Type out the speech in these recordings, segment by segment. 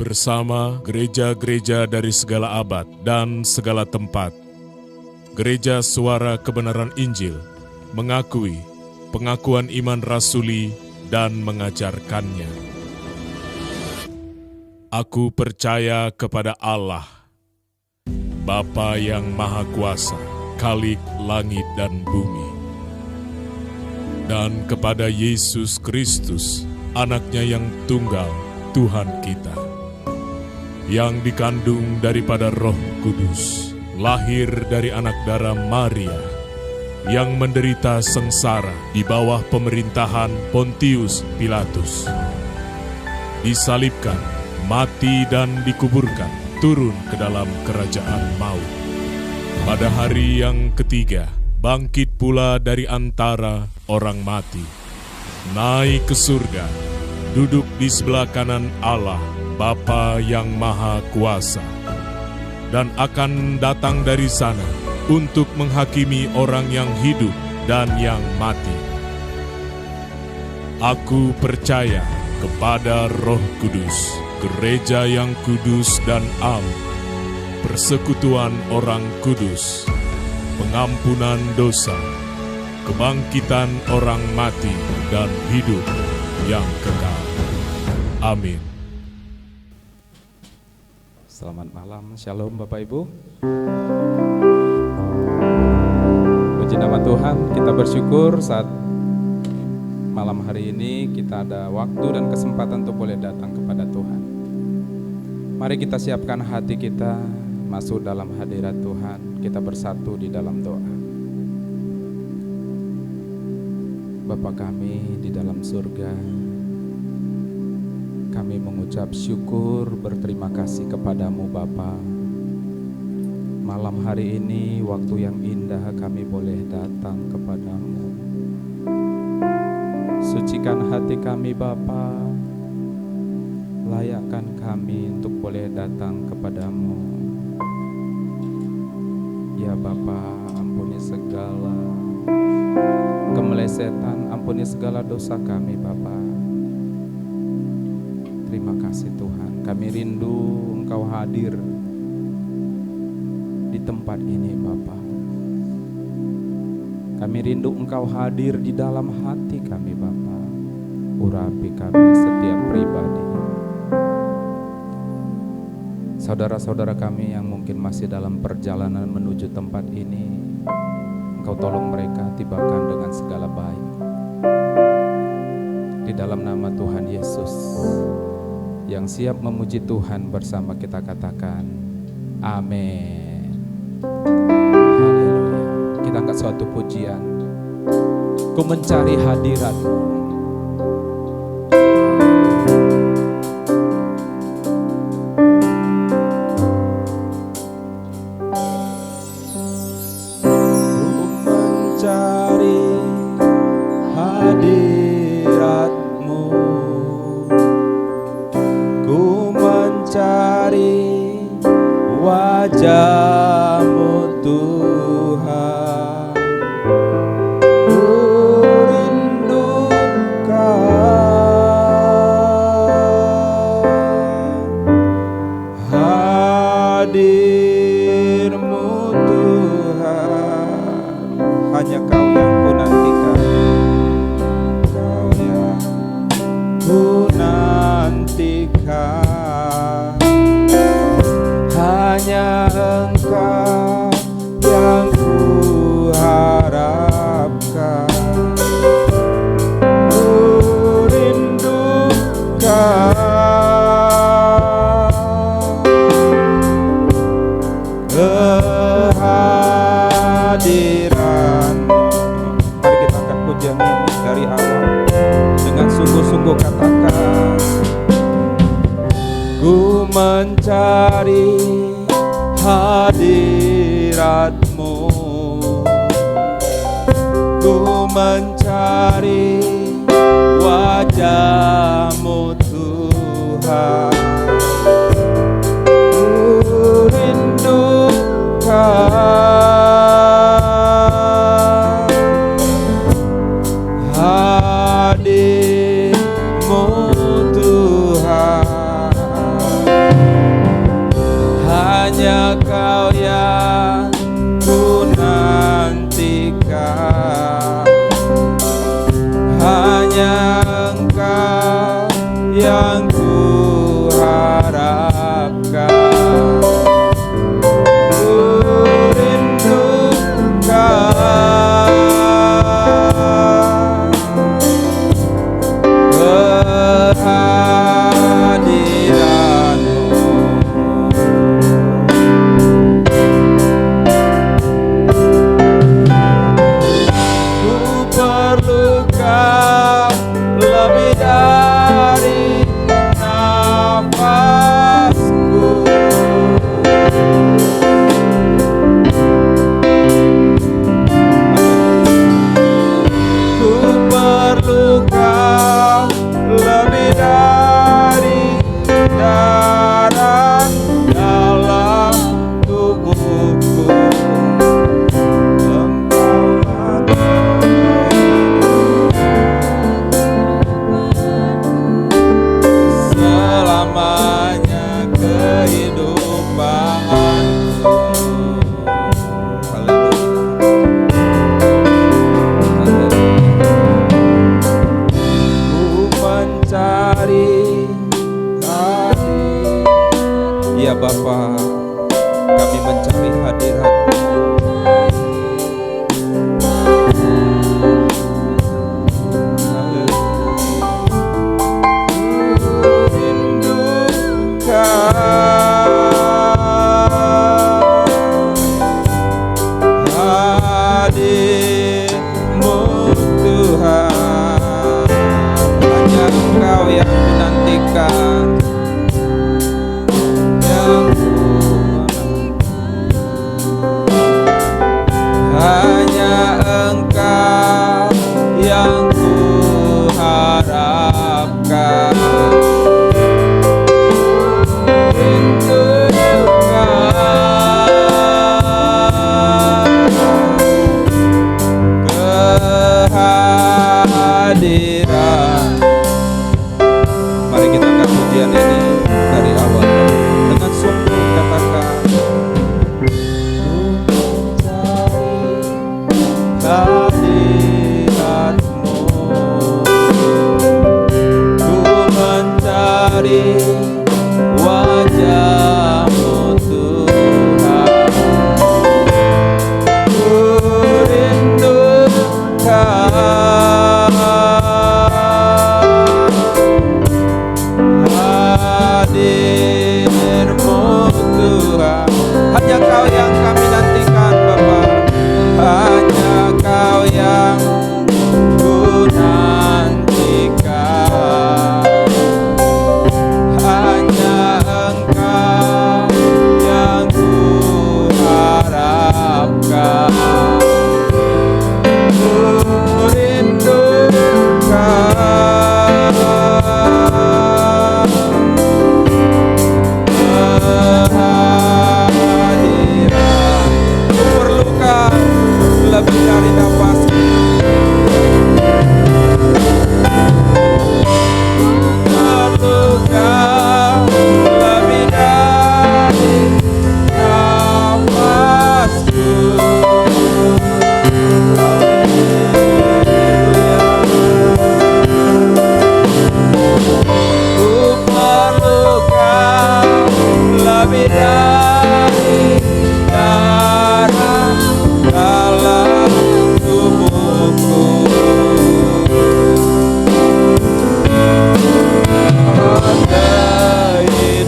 bersama gereja-gereja dari segala abad dan segala tempat. Gereja Suara Kebenaran Injil mengakui pengakuan iman rasuli dan mengajarkannya. Aku percaya kepada Allah, Bapa yang Maha Kuasa, Khalik langit dan bumi, dan kepada Yesus Kristus, Anaknya yang tunggal, Tuhan kita, yang dikandung daripada Roh Kudus, lahir dari anak darah Maria, yang menderita sengsara di bawah pemerintahan Pontius Pilatus, disalibkan, mati dan dikuburkan, turun ke dalam kerajaan maut. Pada hari yang ketiga, bangkit pula dari antara orang mati, naik ke surga, duduk di sebelah kanan Allah, Bapa yang Maha Kuasa, dan akan datang dari sana untuk menghakimi orang yang hidup dan yang mati. Aku percaya kepada Roh Kudus, gereja yang kudus dan am, persekutuan orang kudus, pengampunan dosa, kebangkitan orang mati dan hidup yang kekal. Amin. Selamat malam, Shalom Bapak Ibu. Puji nama Tuhan, kita bersyukur saat malam hari ini kita ada waktu dan kesempatan untuk boleh datang kepada Tuhan. Mari kita siapkan hati kita masuk dalam hadirat Tuhan, kita bersatu di dalam doa. Bapa kami di dalam surga, kami mengucap syukur berterima kasih kepadamu Bapa. Malam hari ini waktu yang indah kami boleh datang kepadamu. Sucikan hati kami Bapa, layakkan kami untuk boleh datang kepadamu. Ya Bapa, ampuni segala kemelesetan, ampuni segala dosa kami Bapa. Terima kasih Tuhan, kami rindu Engkau hadir di tempat ini Bapa. Kami rindu Engkau hadir di dalam hati kami Bapa. Urapi kami setiap pribadi. Saudara-saudara kami yang mungkin masih dalam perjalanan menuju tempat ini, Engkau tolong mereka tibakan dengan segala baik. Di dalam nama Tuhan Yesus, yang siap memuji Tuhan bersama kita katakan, amin. Haleluya. Kita angkat suatu pujian. Ku mencari hadirat-Mu. Wajah-Mu Tuhan, ku rindukan hadir-Mu Tuhan. Hanya Kau yang ku nantikan, Kau yang ku nantikan. Hanya Engkau yang ku harapkan, ku rindukan kehadiran-Mu. Mari kita angkat pujian ini dari awal dengan sungguh-sungguh katakan, ku mencari hadirat-Mu, ku mencari wajah-Mu Tuhan, ku rindukan hadir-Mu Tuhan. Bapa, kami mencari hadirat-Mu. Hadir-Mu Tuhan, hanya Engkau yang menantikan, yang hanya Engkau yang kuharapkan. Kehadiran. Mari kita angkat pujian ini dari awal dengan sungguh katakan, hadirat-Mu, ku mencari wajah-Mu Tuhan, ku rindukan hadir-Mu Tuhan. Hanya Kau yang kami nantikan Bapa, hanya Kau yang ku nantikan, hanya Engkau yang ku harapkan, ku rindukan kehadiran. Ku perlukan lebih dari nafasku, perlukan lebih dari nafasku. Ku perlukan lebih dari darah dalam tubuhku.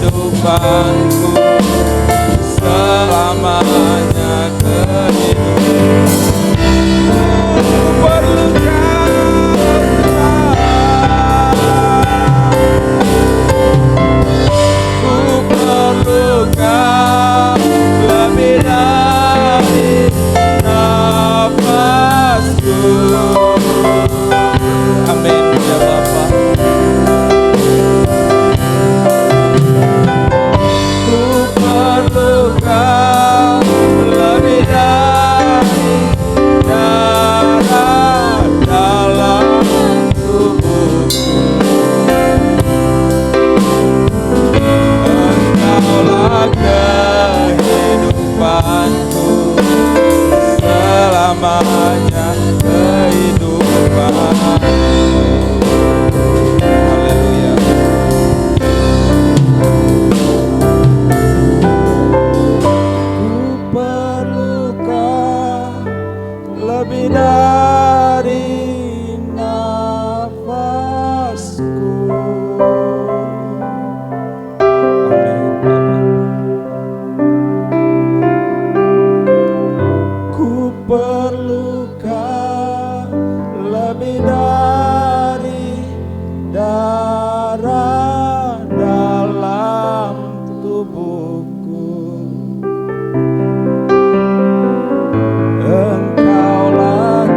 Kehidupanku selamanya, kehidupan perlukan ku perlukan lebih dari nafasku. Amin ya Bapa. Ku perlukan lebih dari darah dalam tubuhku. Engkaulah kehidupanku selamanya, kehidupanku. Haleluya. Ku perlukan lebih dari nafasku. Amin. Ku perlukan lebih dari darah dalam tubuhku. Engkaulah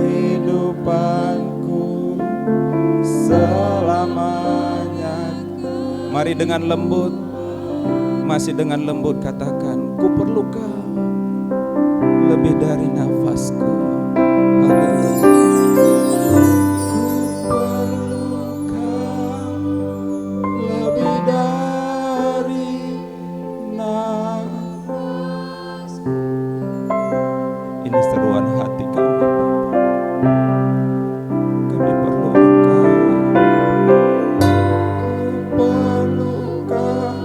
kehidupanku selamanya. Mari dengan lembut, masih dengan lembut katakan, ku perlukan lebih dari nafasku. Haleluya. Lebih dari nafas. Ini seruan hati kami, kami perlu Engkau, perlukan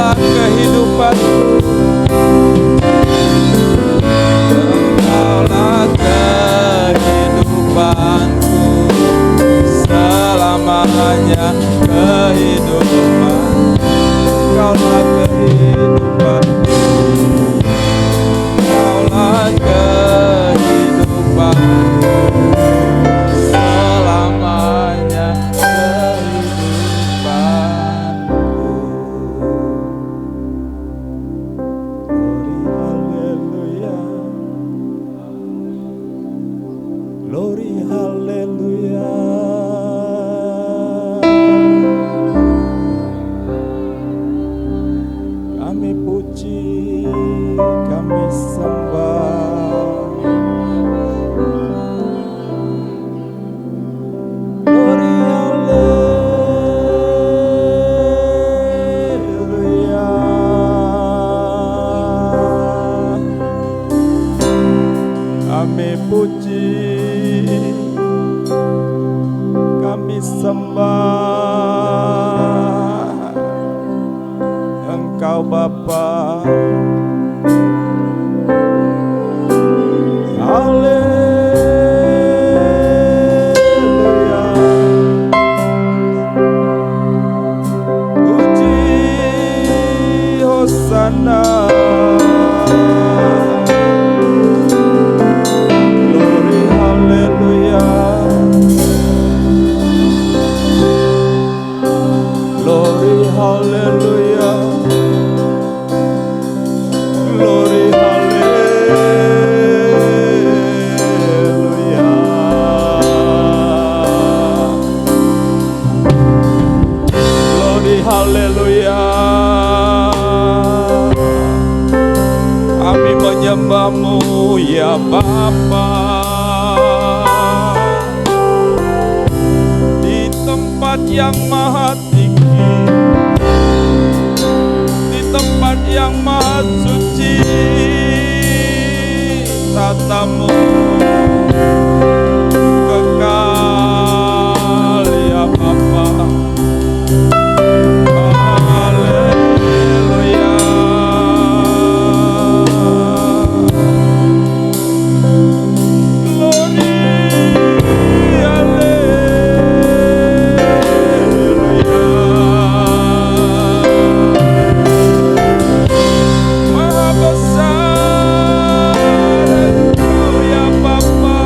Engkaulah kehidupanku, Engkaulah kehidupanku, selamanya kehidupan. Engkaulah kehidupanku, Engkaulah kehidupanku, selamanya kehidupanku. Glory, hallelujah. Kami puji, kami sembah. Glory, hallelujah. Kami puji, kami sembah Engkau Bapa. Haleluya. Puji Hosana. Glory, hallelujah. Glory, hallelujah. Glory, hallelujah. Glory, hallelujah. Kami menyembah-Mu ya Bapa. Di tempat yang maha tinggi, di tempat yang maha suci, tatamu kekal ya Bapa. Haleluya. Glory, haleluya. Maha besar Engkau ya Bapa.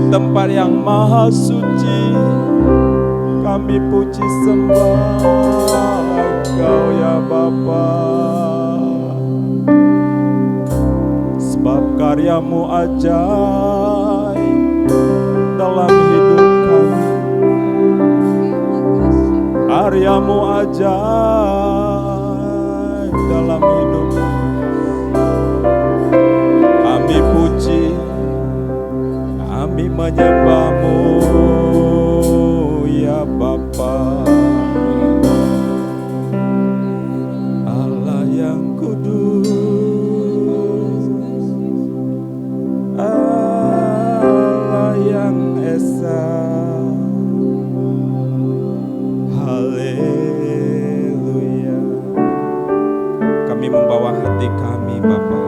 tempat yang maha suci, kami puji sembah Engkau ya Bapa. Sebab karyamu ajaib dalam hidup kami, karyamu ajaib dalam hidup kami. Kami puji, kami menyembah-Mu ya Bapa. Allah yang kudus, Allah yang esa. Haleluya. Kami membawa hati kami Bapa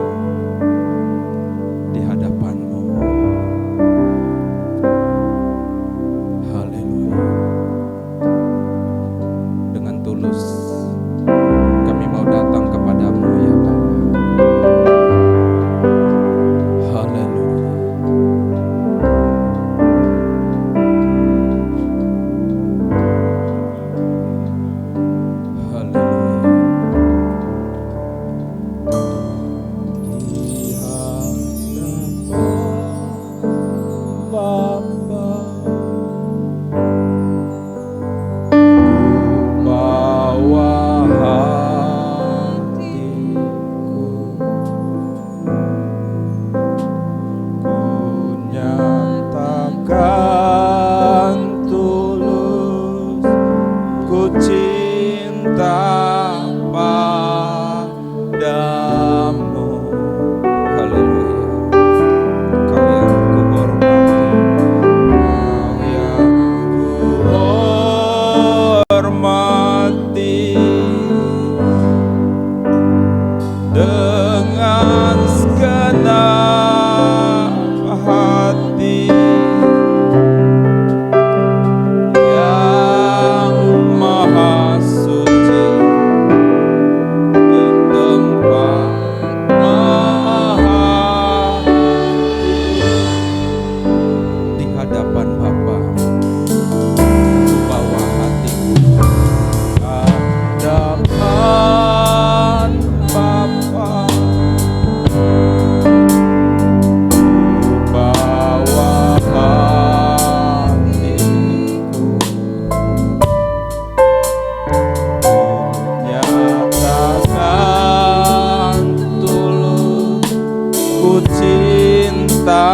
di hadapan-Mu. Haleluya. Dengan tulus kami mau datang kepadamu ya Bapa. Haleluya. Haleluya. Di hadapan Bapa, bawa hatiku, ku nyatakan tulus, ku cinta padamu. Haleluya. Kau yang kuhormati, dengan segenap hati, yang maha suci di tempat maha di hadapan Bapa. Bawa hatiku hadapan Bapa, bawa hatiku, nyatakan tulus, ku cinta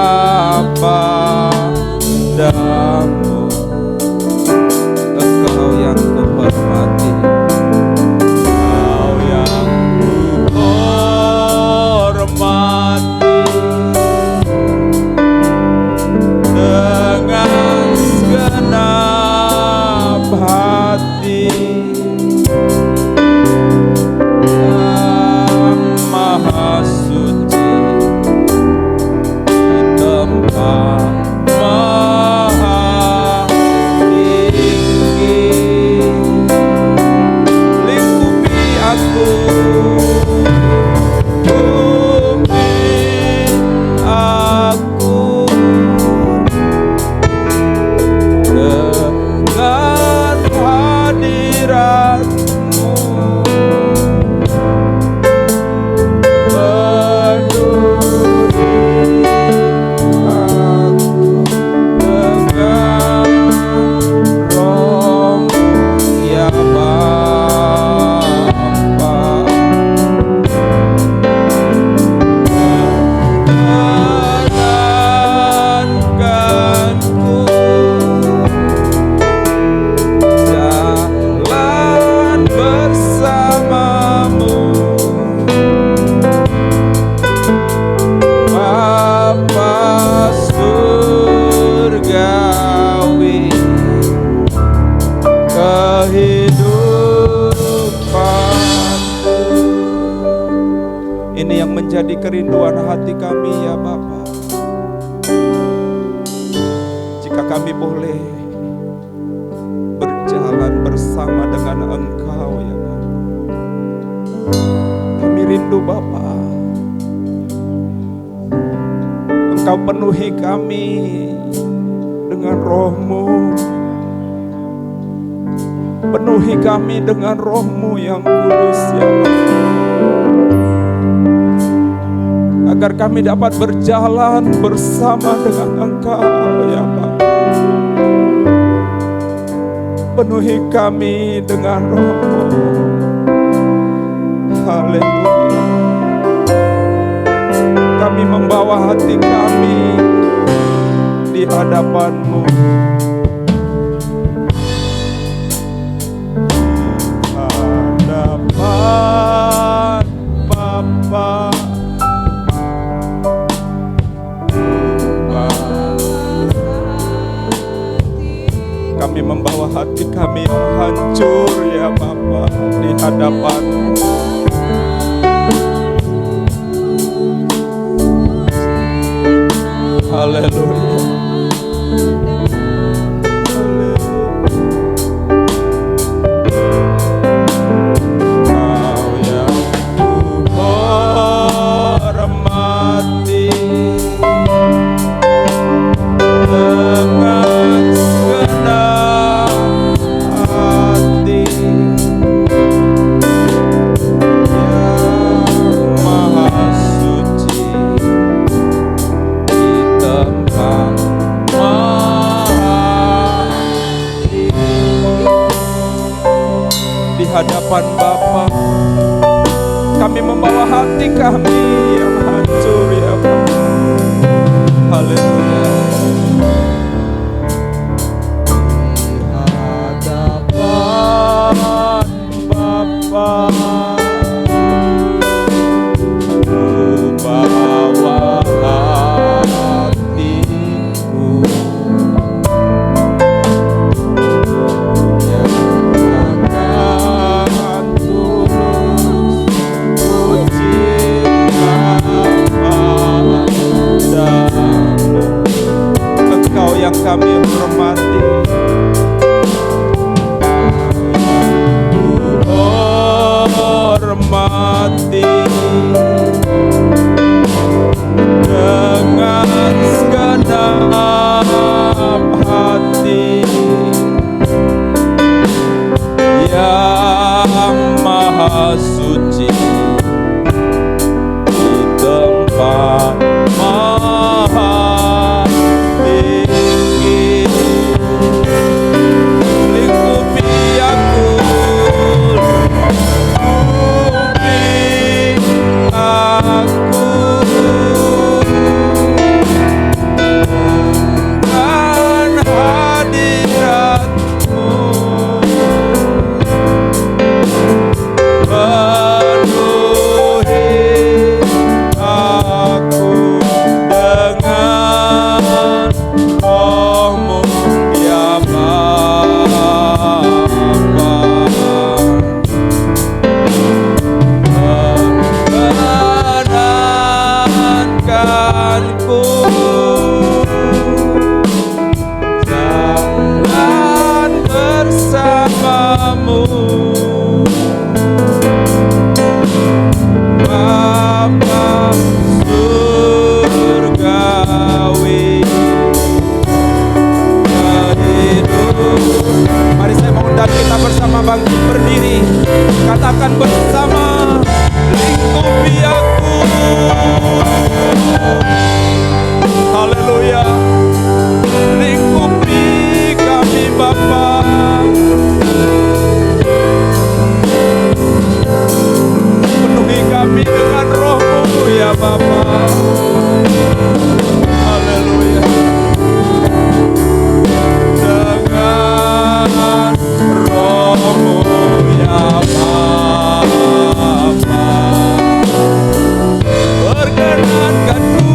padamu. Engkau yang kuhormati, Engkau yang kuhormati, dengan segenap hati, yang maha suci di tempat maha tinggi. Lingkupi aku, lingkupi aku dengan hadirat-Mu. Penuhi aku dengan Roh-Mu ya Bapa. Perkenankanku jalan bersama-Mu, Bapa surgawi, kehidupanku. Ini yang menjadi kerinduan hati kami ya Bapa. Jika kami boleh berjalan bersama dengan Engkau ya Bapa. Kami rindu Bapa. Engkau penuhi kami dengan Roh-Mu. Penuhi kami dengan Roh-Mu yang kudus ya Bapa, agar kami dapat berjalan bersama dengan Engkau ya Bapa. Penuhi kami dengan Roh-Mu. Haleluya. Kami membawa hati kami di hadapan-Mu. Hadapan Bapa, kami membawa hati kami yang hancur ya Bapa di hadapan-Mu. Haleluya. Kau yang hormati dengan segenap hati, yang maha suci di tempat maha tinggi. Di hadapan Bapa kami membawa hati kami yang hancur ya Bapa. Haleluya. Di hadapan Bapa ku bawa hatiku yang akan tulus cinta padamu. Engkau yang kami hormati, hormati dengan segenap hati, yang maha suci di tempat maha tinggi. Lingkupi aku, lingkupi aku dengan hadirat-Mu. Penuhi aku dengan Roh-Mu ya Bapa. Perkenankanku jalan bersama-Mu, Bapa surgawi hidup. Mari saya mengundang kita bersama bangkit berdiri, katakan bersama, lingkupi aku. Haleluya. Lingkupi kami Bapa, penuhi kami dengan Roh-Mu ya Bapa. Haleluya. Dengan Roh-Mu ya Bapa, perkenankanku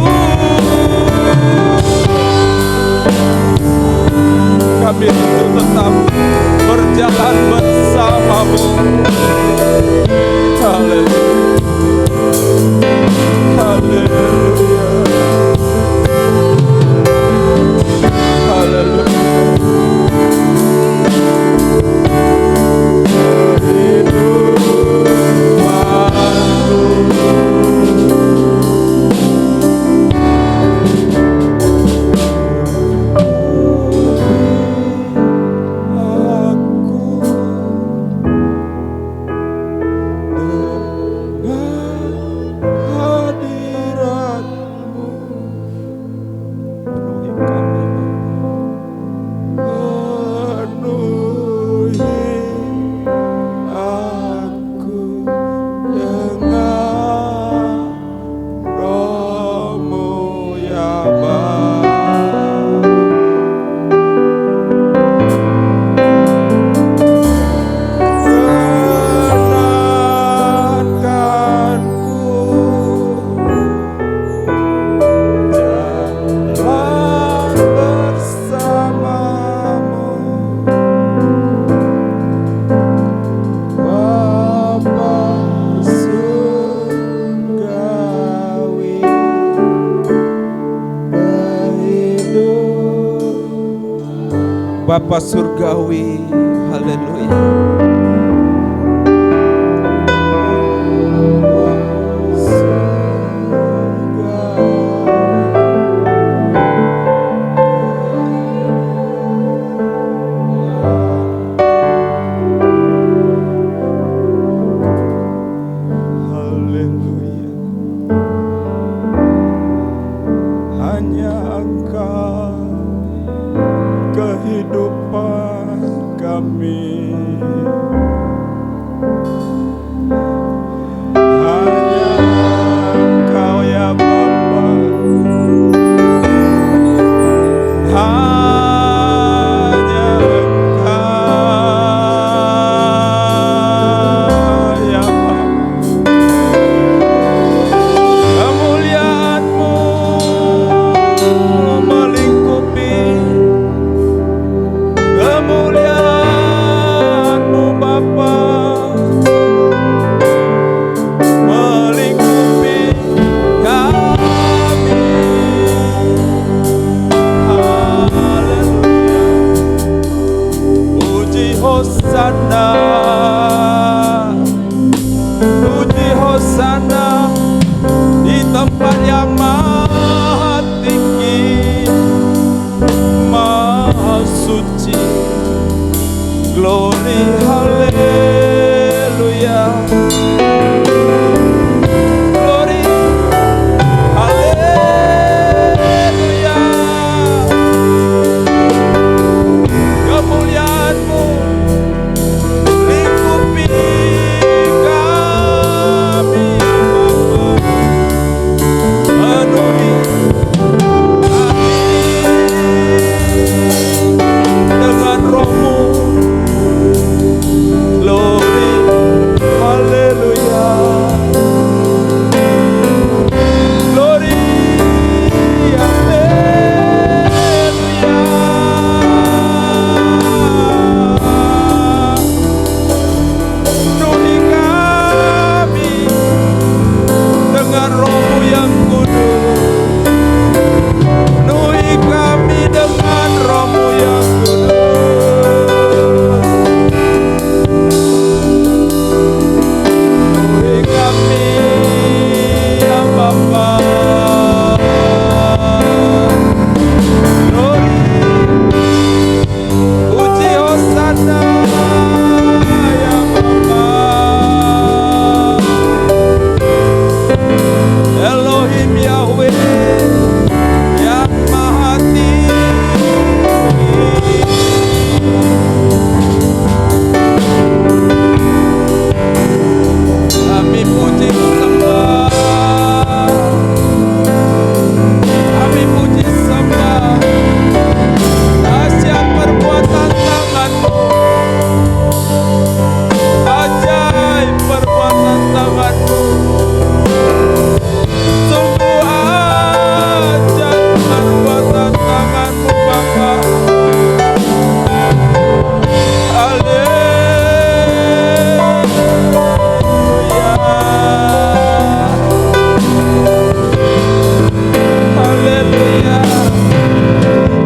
kami untuk tetap berjalan bersama-Mu. Haleluya. Haleluya. Bapa surgawi. Haleluya. Haleluya. Hanya Engkau kehidupan kami. Hanya Engkau ya Bapa. Hanya Engkau ya Bapa. Kemuliaan-Mu melingkupi. Kemuliaan-Mu Bapa melingkupi kami. Haleluya. Puji Hosana, puji Hosana di tempat yang maha tinggi, maha suci. Glory, haleluya. Glory, haleluya. Kemuliaan-Mu lingkupi kami, Bapa. Penuhi kami dengan Roh-Mu. Glory, haleluya. Glory, haleluya. Penuhi kami dengan Roh-Mu yang kudus. Penuhi kami dengan Roh-Mu yang kudus. Penuhi kami ya Bapa. Glory, puji Hosana ya Bapa. Elohim Yahweh yang maha tinggi. Kami puji sembah, kami puji sembah. Dahsyat perbuatan tangan-Mu, ajaib perbuatan tangan-Mu. Sungguh ajaib perbuatan tangan-Mu Bapa. Haleluya.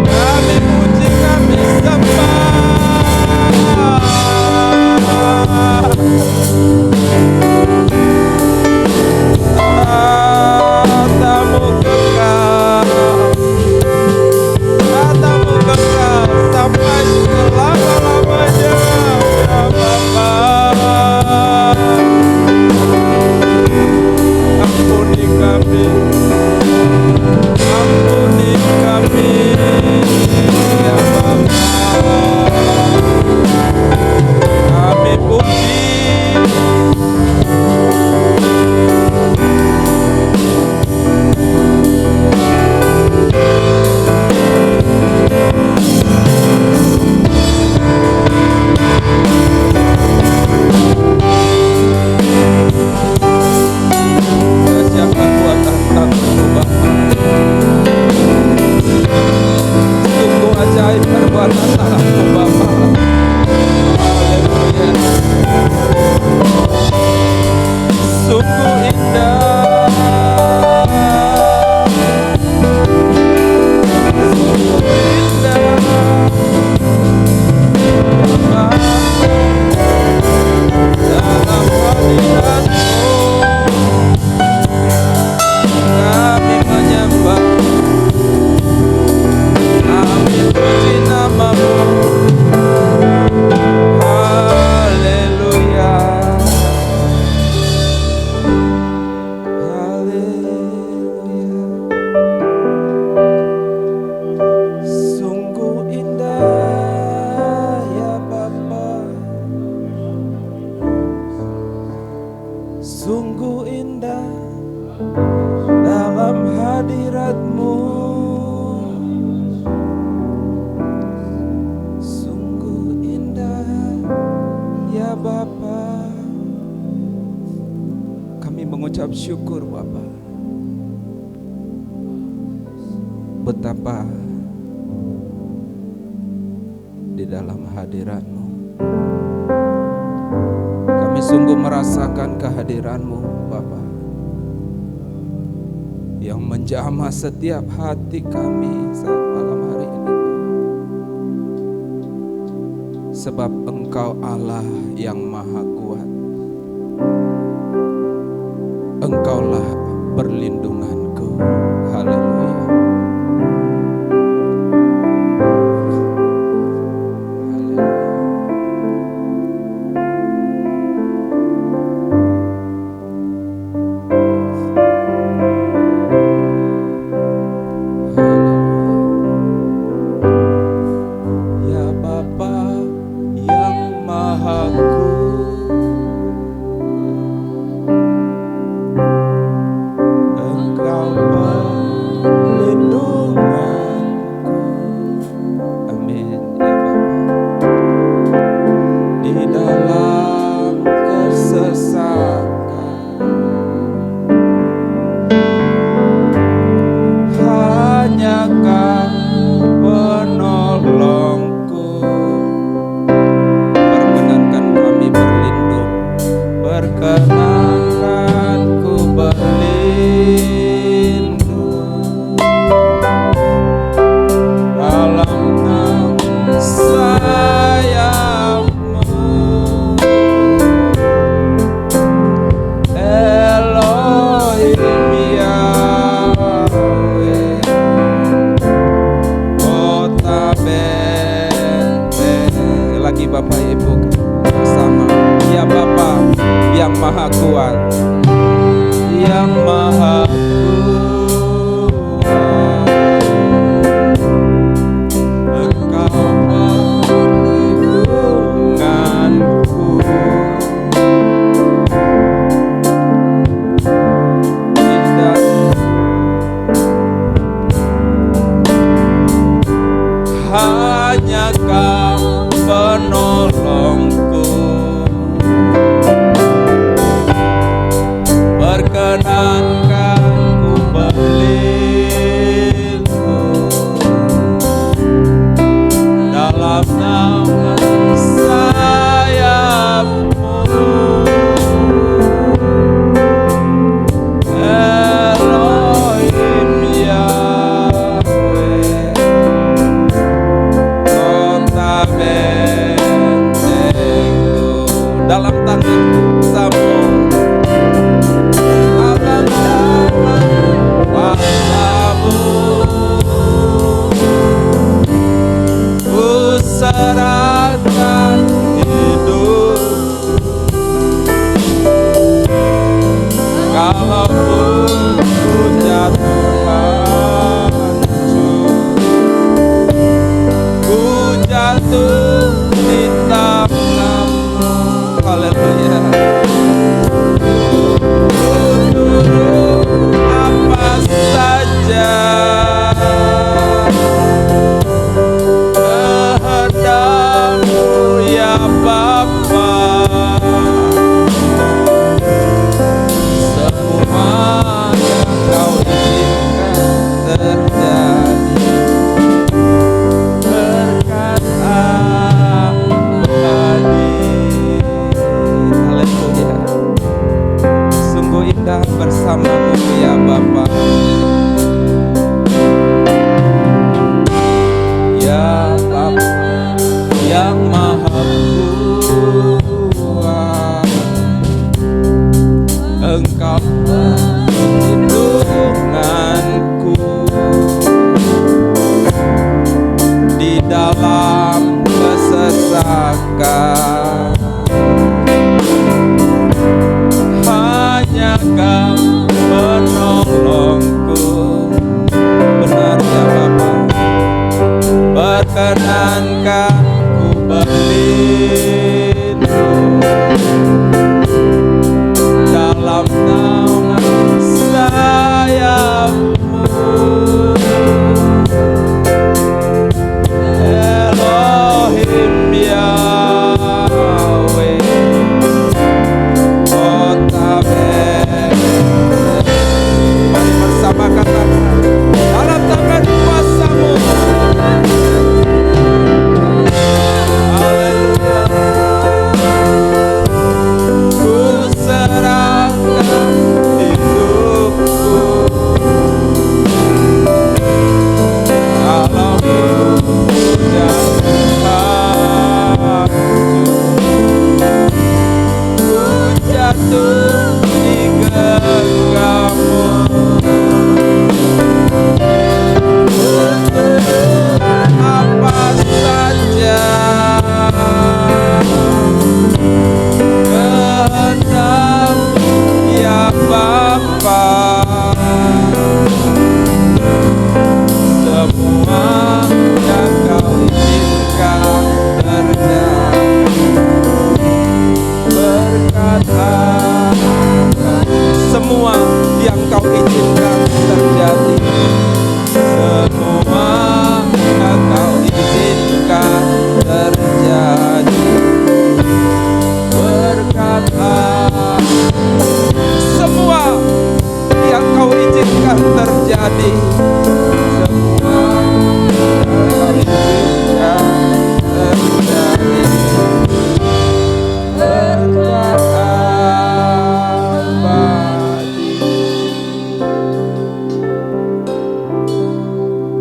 Kami puji, kami sembah. Kata-Mu kekal, kata-Mu kekal sampai selama-lamanya ya Bapa. Ampuni kami, ampuni kami ya Bapa. Kami puji. Siapa buatan tangan syukur Bapa. Betapa di dalam hadirat-Mu kami sungguh merasakan kehadiran-Mu Bapa, yang menjamah setiap hati kami saat malam hari ini. Sebab Engkau Allah yang maha kuat, Engkaulah perlindunganku. Haleluya. izinkan terjadi. Semua izinkan terjadi. Berkat abadi.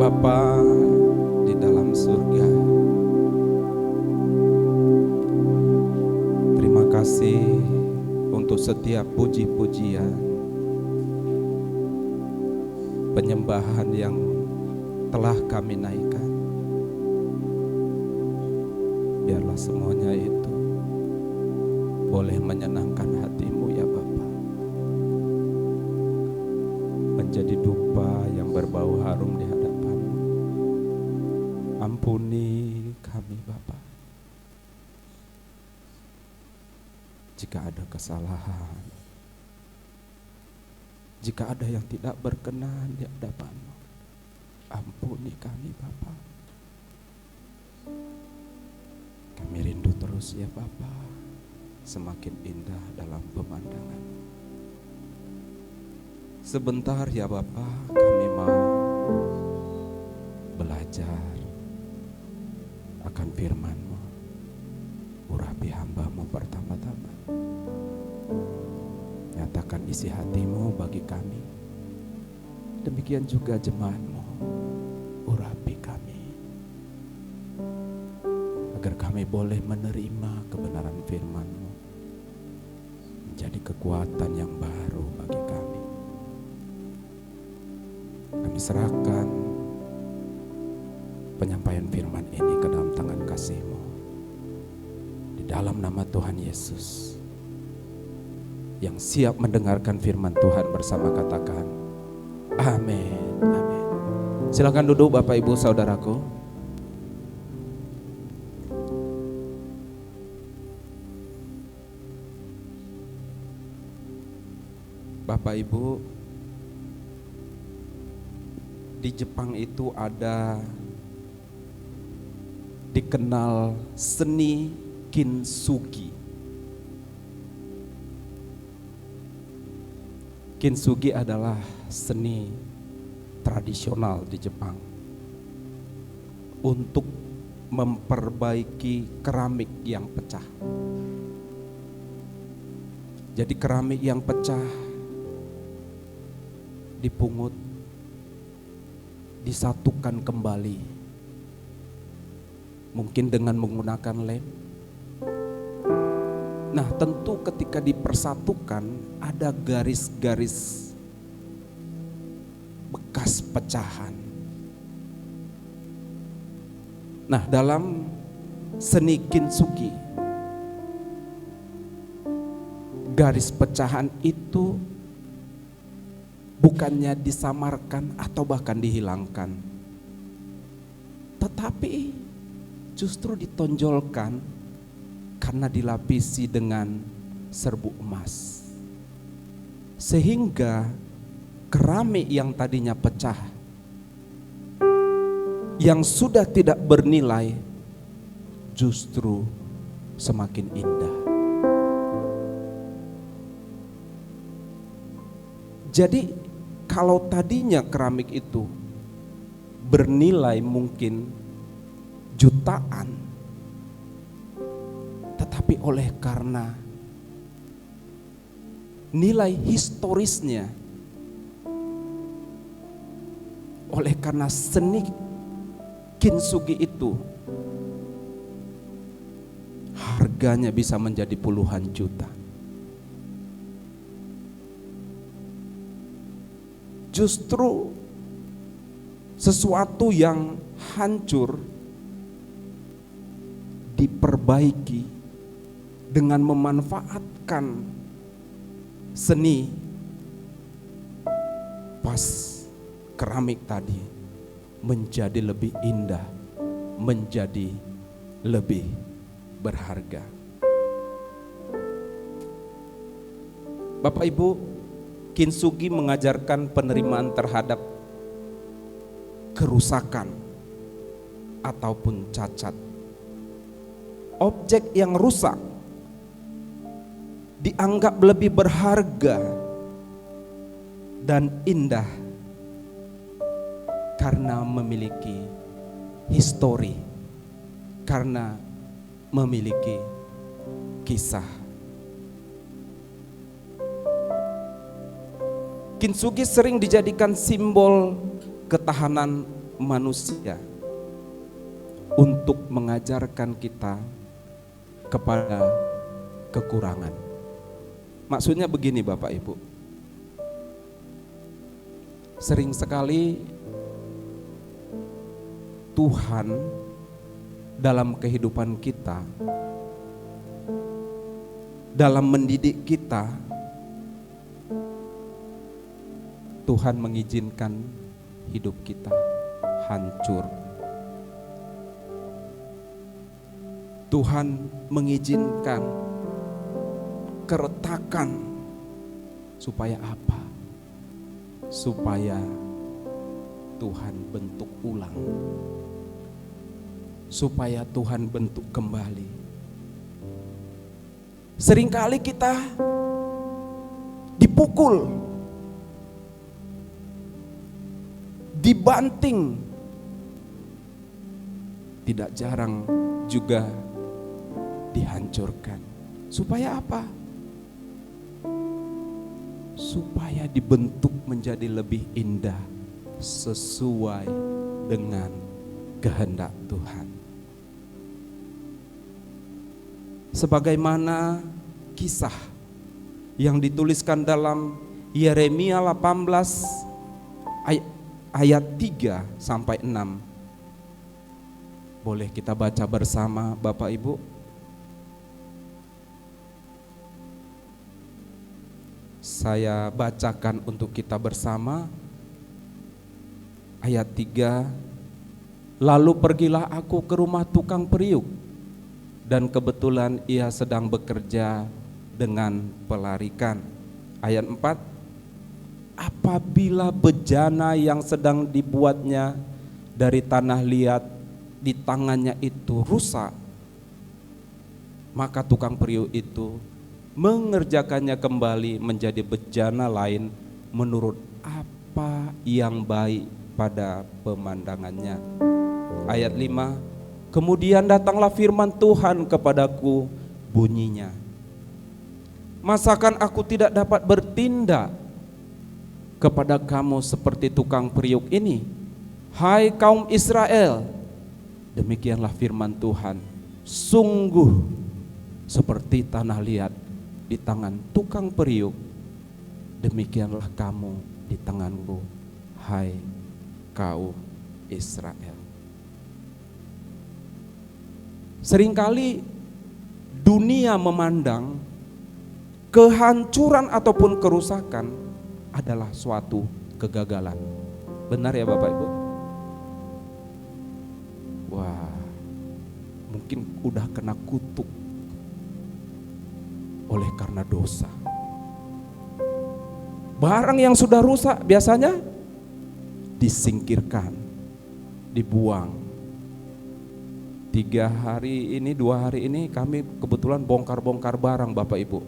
Bapa di dalam surga, terima kasih untuk setiap puji-pujian, penyembahan yang telah kami naikkan. Biarlah semuanya itu boleh menyenangkan hatimu ya Bapa, menjadi dupa yang berbau harum di hadapan. Ampuni kami Bapa, jika ada kesalahan, jika ada yang tidak berkenan di hadapan-Mu. Ampuni kami Bapa. Kami rindu terus ya Bapa, semakin indah dalam pemandangan. Sebentar ya Bapa, kami mau belajar akan firman-Mu. Urapi hamba-Mu pertama-tama. Nyatakan isi hati-Mu bagi kami. Demikian juga jemaat-Mu. Urapi kami, agar kami boleh menerima kebenaran firman-Mu, menjadi kekuatan yang baru bagi kami. Kami serahkan penyampaian firman ini ke dalam tangan kasih-Mu. Di dalam nama Tuhan Yesus, yang siap mendengarkan firman Tuhan bersama katakan, amin, amin. Silakan duduk Bapak Ibu Saudaraku. Bapak Ibu, di Jepang itu ada dikenal seni kintsugi. Kintsugi adalah seni tradisional di Jepang untuk memperbaiki keramik yang pecah. Jadi keramik yang pecah dipungut, disatukan kembali, mungkin dengan menggunakan lem. Nah, tentu ketika dipersatukan ada garis-garis bekas pecahan. Nah, dalam seni kintsugi, garis pecahan itu bukannya disamarkan atau bahkan dihilangkan, tetapi justru ditonjolkan karena dilapisi dengan serbuk emas, sehingga keramik yang tadinya pecah, yang sudah tidak bernilai, justru semakin indah. Jadi kalau tadinya keramik itu bernilai mungkin jutaan, tetapi oleh karena nilai historisnya, oleh karena seni kintsugi itu, harganya bisa menjadi puluhan juta. Justru sesuatu yang hancur diperbaiki dengan memanfaatkan seni, pas keramik tadi menjadi lebih indah, menjadi lebih berharga. Bapak Ibu, kintsugi mengajarkan penerimaan terhadap kerusakan ataupun cacat. Objek yang rusak dianggap lebih berharga dan indah karena memiliki histori, karena memiliki kisah. Kintsugi sering dijadikan simbol ketahanan manusia untuk mengajarkan kita kepada kekurangan. Maksudnya begini Bapak Ibu, sering sekali Tuhan dalam kehidupan kita, dalam mendidik kita, Tuhan mengizinkan hidup kita hancur. Tuhan mengizinkan keretakan supaya apa? Supaya Tuhan bentuk ulang, supaya Tuhan bentuk kembali. Seringkali kita dipukul, dibanting, tidak jarang juga dihancurkan. Supaya apa? Supaya dibentuk menjadi lebih indah sesuai dengan kehendak Tuhan. Sebagaimana kisah yang dituliskan dalam Yeremia 18 ayat 3 sampai 6. Boleh kita baca bersama Bapak Ibu? Saya bacakan untuk kita bersama. Ayat 3. Lalu pergilah aku ke rumah tukang periuk, dan kebetulan ia sedang bekerja dengan pelarikan. Ayat 4. Apabila bejana yang sedang dibuatnya dari tanah liat di tangannya itu rusak, maka tukang periuk itu mengerjakannya kembali menjadi bejana lain menurut apa yang baik pada pemandangannya. Ayat 5. Kemudian datanglah firman Tuhan kepadaku, bunyinya, masakan aku tidak dapat bertindak kepada kamu seperti tukang periuk ini, hai kaum Israel? Demikianlah firman Tuhan, sungguh seperti tanah liat di tangan tukang periuk, demikianlah kamu di tanganku, hai kaum Israel. Seringkali dunia memandang kehancuran ataupun kerusakan adalah suatu kegagalan. Benar ya Bapak Ibu? Wah, mungkin udah kena kutuk oleh karena dosa. Barang yang sudah rusak biasanya disingkirkan, dibuang. 2 hari ini kami kebetulan bongkar-bongkar barang Bapak Ibu.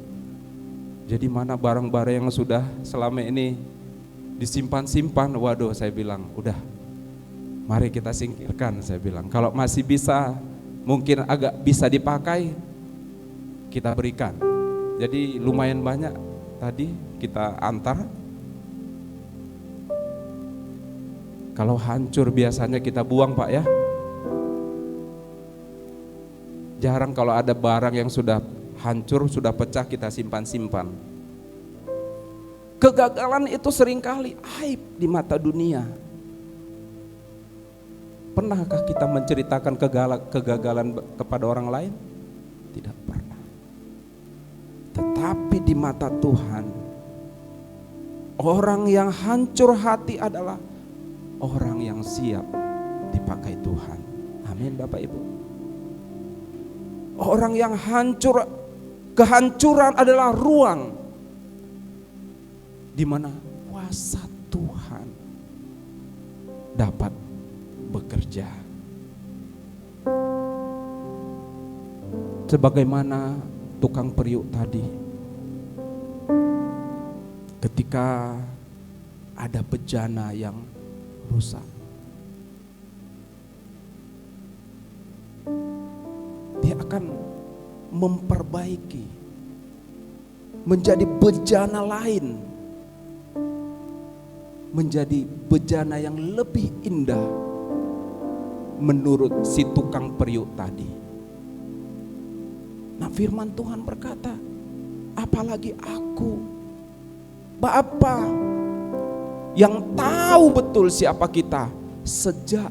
Jadi mana barang-barang yang sudah selama ini disimpan-simpan, waduh saya bilang udah mari kita singkirkan, saya bilang. Kalau masih bisa, mungkin agak bisa dipakai, kita berikan. Jadi lumayan banyak tadi kita antar. Kalau hancur biasanya kita buang Pak ya. Jarang kalau ada barang yang sudah hancur, sudah pecah kita simpan-simpan. Kegagalan itu seringkali aib di mata dunia. Pernahkah kita menceritakan kegagalan kepada orang lain? Tidak pernah. Tetapi di mata Tuhan, orang yang hancur hati adalah orang yang siap dipakai Tuhan. Amin Bapak Ibu. Orang yang hancur, kehancuran adalah ruang di mana kuasa Tuhan dapat bekerja. Sebagaimana tukang periuk tadi, ketika ada bejana yang rusak. Dia akan memperbaiki menjadi bejana lain, menjadi bejana yang lebih indah menurut si tukang periuk tadi. Nah, firman Tuhan berkata, apalagi aku, Bapa yang tahu betul siapa kita sejak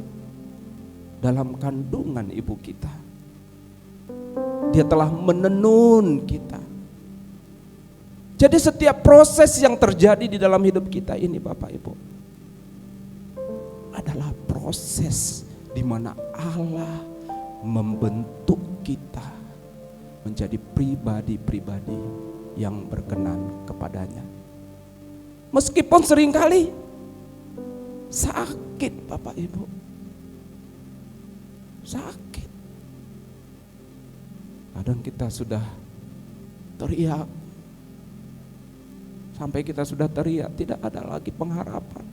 dalam kandungan ibu kita. Dia telah menenun kita. Jadi setiap proses yang terjadi di dalam hidup kita ini, Bapak Ibu, adalah proses di mana Allah membentuk kita menjadi pribadi-pribadi yang berkenan kepadanya. Meskipun seringkali sakit, Bapak Ibu, sakit. Kadang kita sudah teriak, sampai kita sudah teriak, tidak ada lagi pengharapan.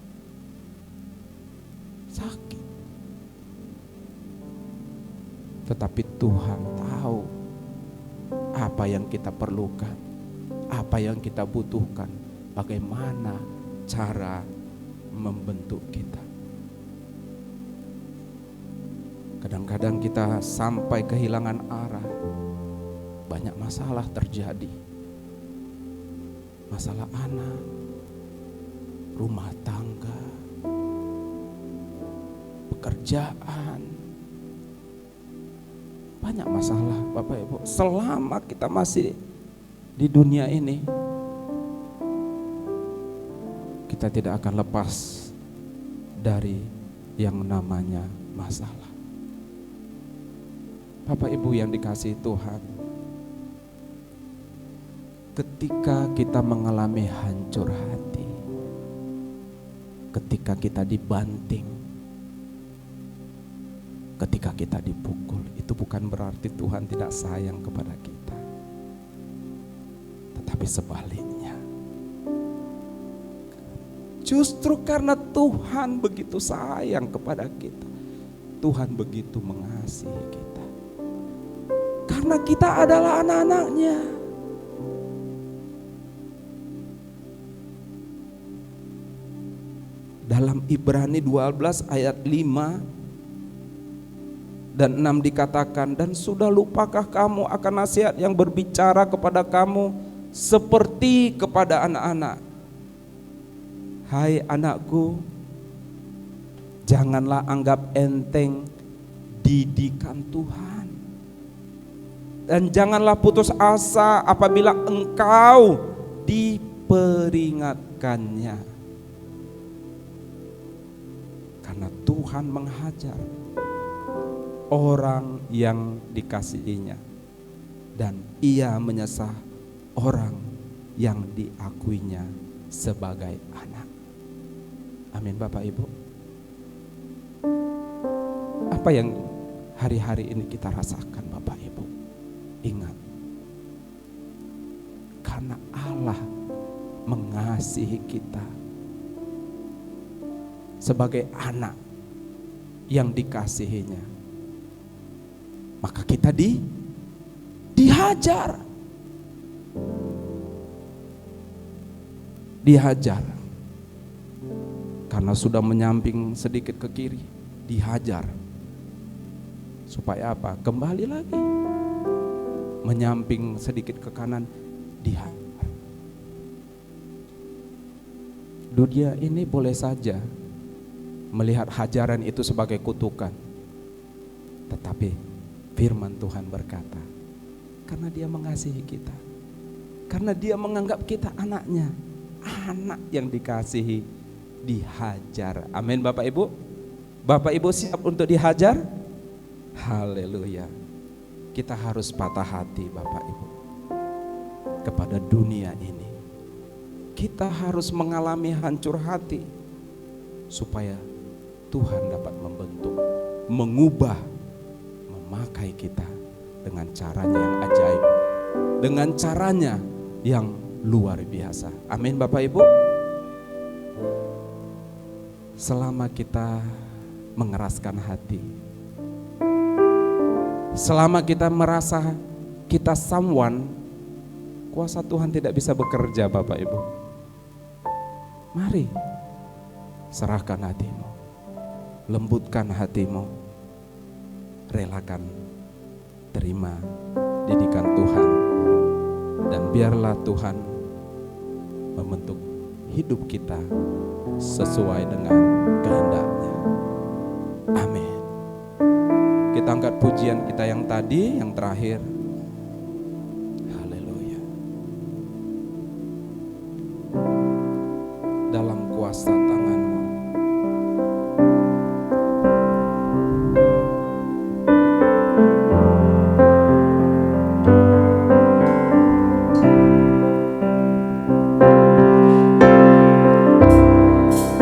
Sakit. Tetapi Tuhan tahu apa yang kita perlukan, apa yang kita butuhkan, bagaimana cara membentuk kita. Kadang-kadang kita sampai kehilangan arah. Banyak masalah terjadi. Masalah anak, rumah tangga, pekerjaan. Banyak masalah, Bapak Ibu. Selama kita masih di dunia ini, kita tidak akan lepas dari yang namanya masalah. Bapak Ibu yang dikasihi Tuhan, ketika kita mengalami hancur hati, ketika kita dibanting, ketika kita dipukul, itu bukan berarti Tuhan tidak sayang kepada kita. Tetapi sebaliknya, justru karena Tuhan begitu sayang kepada kita, Tuhan begitu mengasihi kita. Karena kita adalah anak-anaknya. Dalam Ibrani 12 ayat 5 dan 6 dikatakan, dan sudah lupakah kamu akan nasihat yang berbicara kepada kamu seperti kepada anak-anak? Hai anakku, janganlah anggap enteng didikan Tuhan, dan janganlah putus asa apabila engkau diperingatkannya. Karena Tuhan menghajar orang yang dikasihinya, dan Ia menyesah orang yang diakuinya sebagai anak. Amin, Bapak Ibu. Apa yang hari-hari ini kita rasakan, Bapak Ibu? Ingat, karena Allah mengasihi kita sebagai anak yang dikasihinya, maka kita dihajar. Dihajar karena sudah menyamping sedikit ke kiri, dihajar. Supaya apa? Kembali lagi. Menyamping sedikit ke kanan, dihajar. Dunia ini boleh saja melihat hajaran itu sebagai kutukan. Tetapi firman Tuhan berkata, karena Dia mengasihi kita, karena Dia menganggap kita anaknya, anak yang dikasihi, dihajar. Amin, Bapak Ibu. Bapak Ibu siap untuk dihajar? Haleluya. Kita harus patah hati, Bapak Ibu, kepada dunia ini. Kita harus mengalami hancur hati supaya Tuhan dapat membentuk, mengubah, memakai kita dengan caranya yang ajaib, dengan caranya yang luar biasa. Amin, Bapak Ibu. selama kita mengeraskan hati, selama kita merasa kita someone, kuasa Tuhan tidak bisa bekerja. Bapak Ibu, mari serahkan hatimu, lembutkan hatimu, relakan terima didikan Tuhan, dan biarlah Tuhan membentuk hidup kita sesuai dengan kehendak-Nya. Amin. Kita angkat pujian kita yang tadi, yang terakhir. Haleluya. Dalam kuasa tangan-Mu.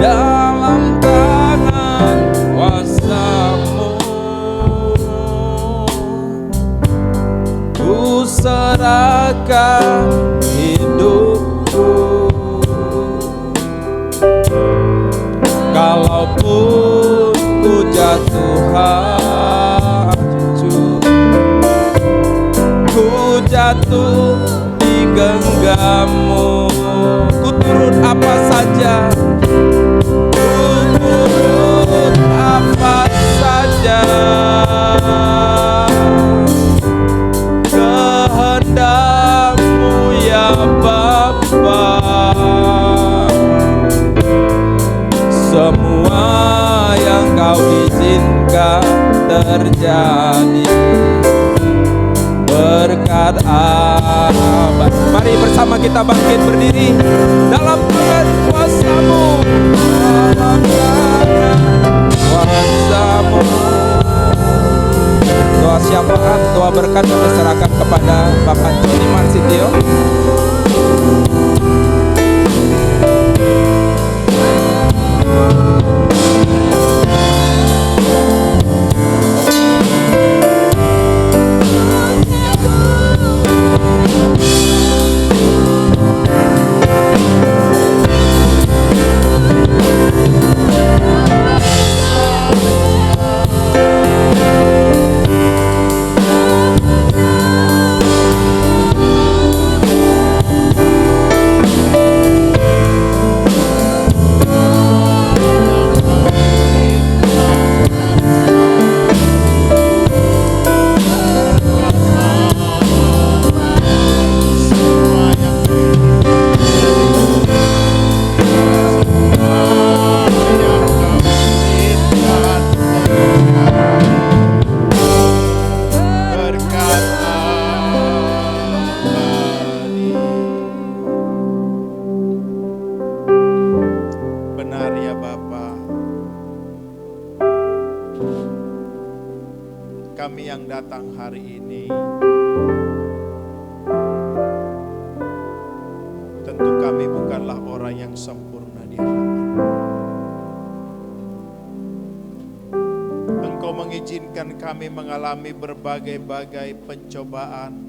Dalam tangan kuasa-Mu, ku serahkan hidupku. Kalaupun ku jatuh hancur, ku jatuh di genggammu, ku turut apa saja, turut apa saja, kehendak-Mu ya Bapa. Semua yang Kau izinkan terjadi berkat Abah. Mari bersama kita bangkit berdiri. Dalam tangan kuasa-Mu, dalam tangan kuasa-Mu. Doa syafaat, doa berkat yang diserahkan kepada Bapak Joni Mansitio. Kami yang datang hari ini, tentu kami bukanlah orang yang sempurna di hadapan-Mu. Engkau mengizinkan kami mengalami berbagai-bagai pencobaan,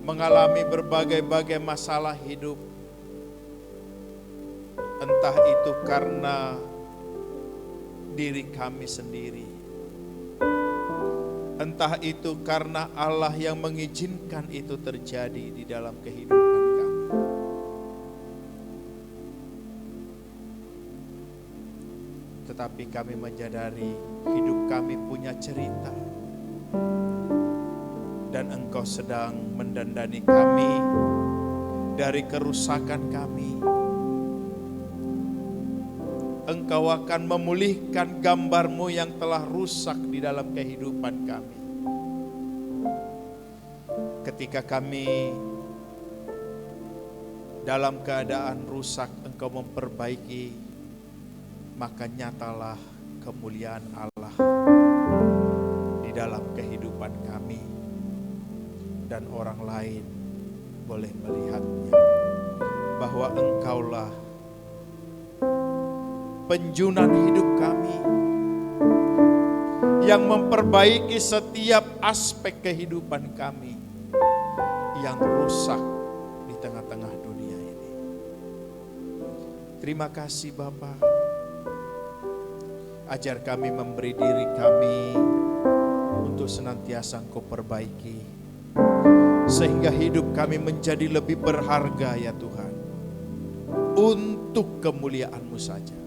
mengalami berbagai-bagai masalah hidup, entah itu karena diri kami sendiri, entah itu karena Allah yang mengizinkan itu terjadi di dalam kehidupan kami. Tetapi kami menyadari hidup kami punya cerita, dan Engkau sedang mendandani kami dari kerusakan kami. Engkau akan memulihkan gambar-Mu yang telah rusak di dalam kehidupan kami. Ketika kami dalam keadaan rusak, Engkau memperbaiki, maka nyatalah kemuliaan Allah di dalam kehidupan kami, dan orang lain boleh melihatnya bahwa Engkaulah penjunan hidup kami yang memperbaiki setiap aspek kehidupan kami yang rusak di tengah-tengah dunia ini. Terima kasih Bapa. Ajar kami memberi diri kami untuk senantiasa Engkau perbaiki, sehingga hidup kami menjadi lebih berharga ya Tuhan, untuk kemuliaan-Mu saja.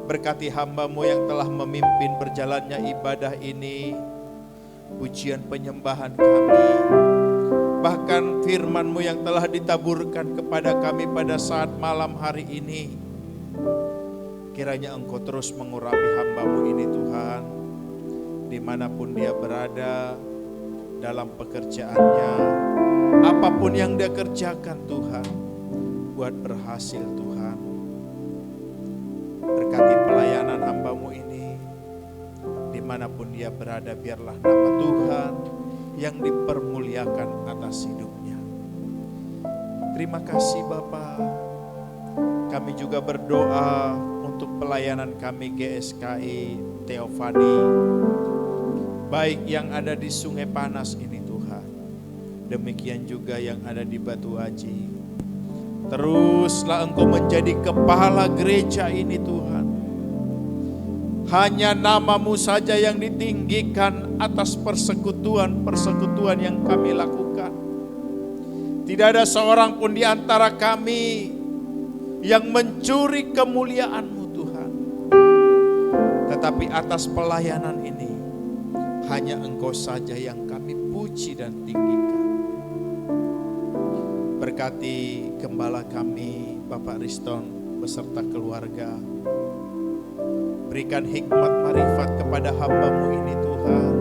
Berkati hamba-Mu yang telah memimpin berjalannya ibadah ini, pujian penyembahan kami, bahkan firman-Mu yang telah ditaburkan kepada kami pada saat malam hari ini. Kiranya Engkau terus mengurapi hamba-Mu ini Tuhan, dimanapun dia berada, dalam pekerjaannya, apapun yang dia kerjakan Tuhan, buat berhasil Tuhan. Berkati pelayanan hamba-Mu ini, dimanapun dia berada, biarlah nama Tuhan yang dipermuliakan atas hidupnya. Terima kasih Bapa. Kami juga berdoa untuk pelayanan kami GSKI Teofani, baik yang ada di Sungai Panas ini Tuhan, demikian juga yang ada di Batu Aji. Teruslah Engkau menjadi kepala gereja ini Tuhan. Hanya nama-Mu saja yang ditinggikan atas persekutuan-persekutuan yang kami lakukan. Tidak ada seorang pun di antara kami yang mencuri kemuliaan-Mu Tuhan. Tetapi atas pelayanan ini, hanya Engkau saja yang kami puji dan tinggikan. Berkati gembala kami, Bapak Riston beserta keluarga. Berikan hikmat marifat kepada hamba-Mu ini Tuhan,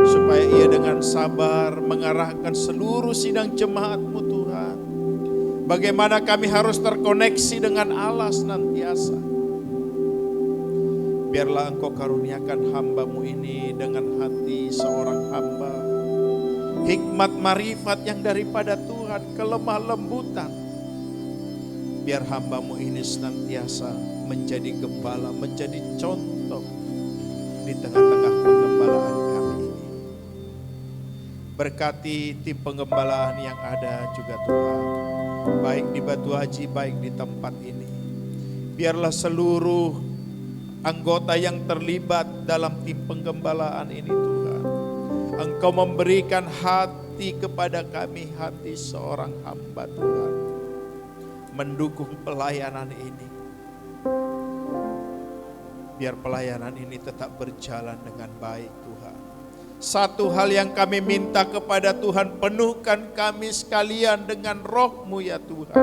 supaya ia dengan sabar mengarahkan seluruh sidang jemaat-Mu Tuhan. Bagaimana kami harus terkoneksi dengan Allah senantiasa. Biarlah Engkau karuniakan hamba-Mu ini dengan hati seorang hamba, hikmat marifat yang daripada Tuhan, kelemah lembutan. Biar hamba-Mu ini senantiasa menjadi gembala, menjadi contoh di tengah-tengah penggembalaan kami ini. Berkati tim penggembalaan yang ada juga Tuhan, baik di Batu Haji, baik di tempat ini. Biarlah seluruh anggota yang terlibat dalam tim penggembalaan ini Tuhan, Engkau memberikan hati kepada kami, hati seorang hamba Tuhan, mendukung pelayanan ini. Biar pelayanan ini tetap berjalan dengan baik Tuhan. Satu hal yang kami minta kepada Tuhan, penuhkan kami sekalian dengan Roh-Mu ya Tuhan,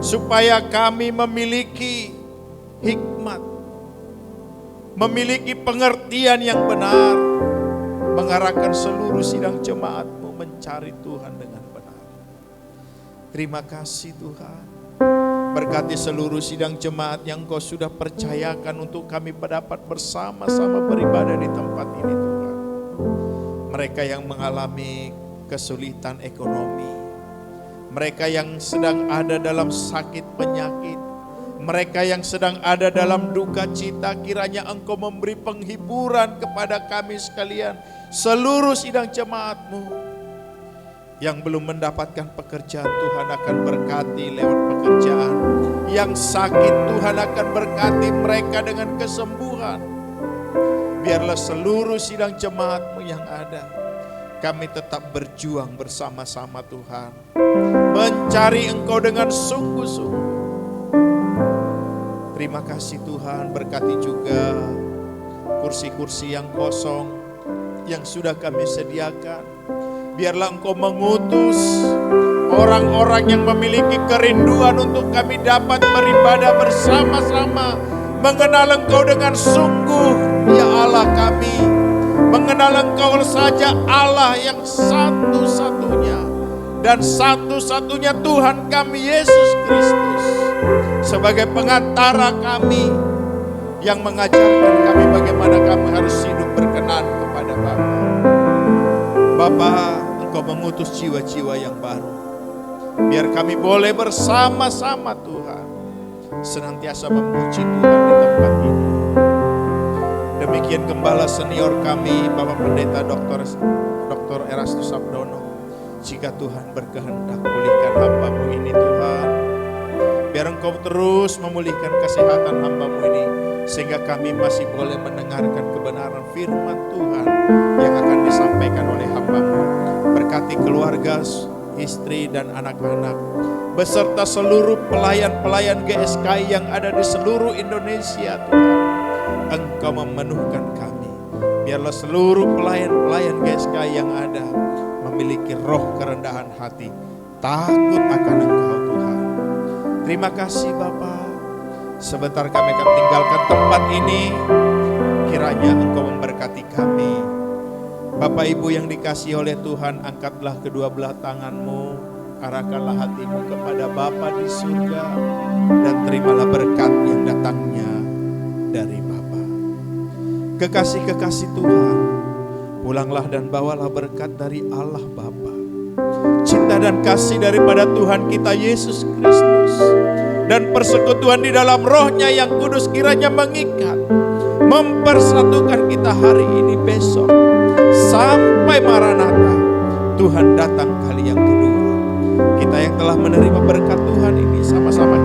supaya kami memiliki hikmat, memiliki pengertian yang benar, mengarahkan seluruh sidang jemaat-Mu mencari Tuhan dengan benar. Terima kasih Tuhan. Berkati seluruh sidang jemaat yang Engkau sudah percayakan untuk kami dapat bersama-sama beribadah di tempat ini Tuhan. Mereka yang mengalami kesulitan ekonomi, mereka yang sedang ada dalam sakit penyakit, mereka yang sedang ada dalam duka cita, kiranya Engkau memberi penghiburan kepada kami sekalian, seluruh sidang jemaat-Mu. Yang belum mendapatkan pekerjaan, Tuhan akan berkati lewat pekerjaan. Yang sakit, Tuhan akan berkati mereka dengan kesembuhan. Biarlah seluruh sidang jemaat-Mu yang ada, kami tetap berjuang bersama-sama Tuhan, mencari Engkau dengan sungguh-sungguh. Terima kasih Tuhan, berkati juga kursi-kursi yang kosong yang sudah kami sediakan. Biarlah Engkau mengutus orang-orang yang memiliki kerinduan untuk kami dapat beribadah bersama-sama, mengenal Engkau dengan sungguh, ya Allah kami, mengenal Engkau saja Allah yang satu-satunya dan satu-satunya Tuhan kami Yesus Kristus, sebagai pengantara kami yang mengajarkan kami bagaimana kami harus hidup berkenan kepada Bapa. Bapa, Engkau mengutus jiwa-jiwa yang baru. Biar kami boleh bersama-sama Tuhan, senantiasa memuji Tuhan di tempat ini. Demikian gembala senior kami, Bapak Pendeta Dr. Erastus Sabdono. Jika Tuhan berkehendak, pulihkan hamba-Mu ini Tuhan. Biar Engkau terus memulihkan kesehatan hamba-Mu ini, sehingga kami masih boleh mendengarkan kebenaran firman Tuhan yang akan disampaikan oleh hamba-Mu. Berkati keluarga, istri dan anak-anak, beserta seluruh pelayan-pelayan GSKI yang ada di seluruh Indonesia. Tuhan, Engkau memenuhkan kami. Biarlah seluruh pelayan-pelayan GSKI yang ada memiliki roh kerendahan hati, takut akan Engkau Tuhan. Terima kasih Bapa. Sebentar kami akan tinggalkan tempat ini, kiranya Engkau memberkati kami. Bapak Ibu yang dikasihi oleh Tuhan, angkatlah kedua belah tangan-Mu, arahkanlah hatimu kepada Bapa di surga, dan terimalah berkat yang datangnya dari Bapa. Kekasih-kekasih Tuhan, pulanglah dan bawalah berkat dari Allah Bapa, cinta dan kasih daripada Tuhan kita Yesus Kristus, dan persekutuan di dalam Roh-Nya yang kudus kiranya mengikat, mempersatukan kita hari ini besok, sampai Maranatha, Tuhan datang kali yang kedua. Kita yang telah menerima berkat Tuhan ini sama-sama